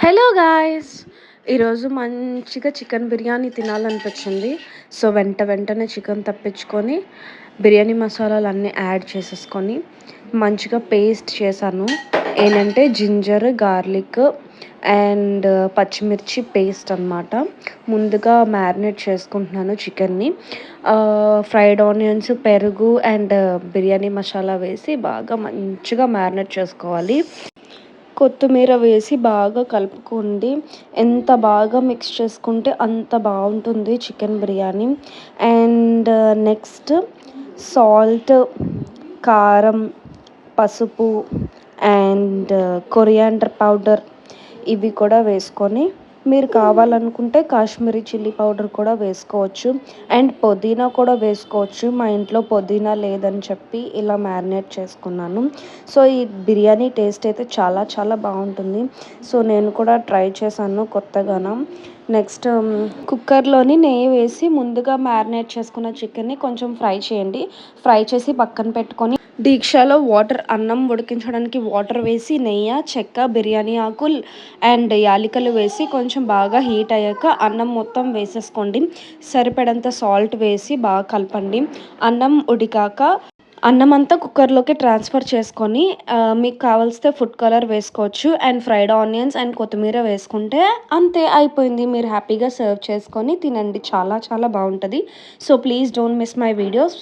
Hello guys, ఈరోజు మంచిగా chicken biryani తినాలనిపించింది. So వెంటనే చికెన్ తప్పించుకొని బిర్యానీ మసాలాలు అన్నీ యాడ్ చేసేసుకొని మంచిగా పేస్ట్ చేశాను. ఏంటంటే జింజర్ గార్లిక్ అండ్ పచ్చిమిర్చి పేస్ట్ అనమాట. ముందుగా మ్యారినేట్ చేసుకుంటున్నాను చికెన్ని. ఫ్రైడ్ ఆనియన్స్, పెరుగు అండ్ బిర్యానీ మసాలా వేసి బాగా మంచిగా మ్యారినేట్ చేసుకోవాలి. కొత్తిమీర వేసి బాగా కలుపుకోండి. ఎంత బాగా మిక్స్ చేసుకుంటే అంత బాగుంటుంది chicken biryani. And next salt, కారం, పసుపు అండ్ కొరియాండర్ పౌడర్ ఇవి కూడా వేసుకొని, మీరు కావాలనుకుంటే కాశ్మీరీ చిల్లీ పౌడర్ కూడా వేసుకోవచ్చు. అండ్ పుదీనా కూడా వేసుకోవచ్చు. మా ఇంట్లో పుదీనా లేదని చెప్పి ఇలా మ్యారినేట్ చేసుకున్నాను. సో ఈ బిర్యానీ టేస్ట్ అయితే చాలా చాలా బాగుంటుంది. సో నేను కూడా ట్రై చేశాను కొత్తగాను. నెక్స్ట్ కుక్కర్లోని నెయ్యి వేసి ముందుగా మ్యారినేట్ చేసుకున్న చికెన్ని కొంచెం ఫ్రై చేయండి. ఫ్రై చేసి పక్కన పెట్టుకొని దీక్షలో అన్నం ఉడికించడానికి వాటర్ వేసి నెయ్యి, చెక్క, బిర్యానీ ఆకు అండ్ యాలకులు వేసి కొంచెం బాగా హీట్ అయ్యాక అన్నం మొత్తం వేసేసుకోండి. సరిపడంత సాల్ట్ వేసి బాగా కలపండి. అన్నం ఉడికాక అన్నం అంతా కుక్కర్లోకి ట్రాన్స్ఫర్ చేసుకొని మీకు కావాల్సితే ఫుడ్ కలర్ వేసుకోవచ్చు. అండ్ ఫ్రైడ్ ఆనియన్స్ అండ్ కొత్తిమీర వేసుకుంటే అంతే, అయిపోయింది. మీరు హ్యాపీగా సర్వ్ చేసుకొని తినండి. చాలా చాలా బాగుంటుంది. So please don't miss my videos.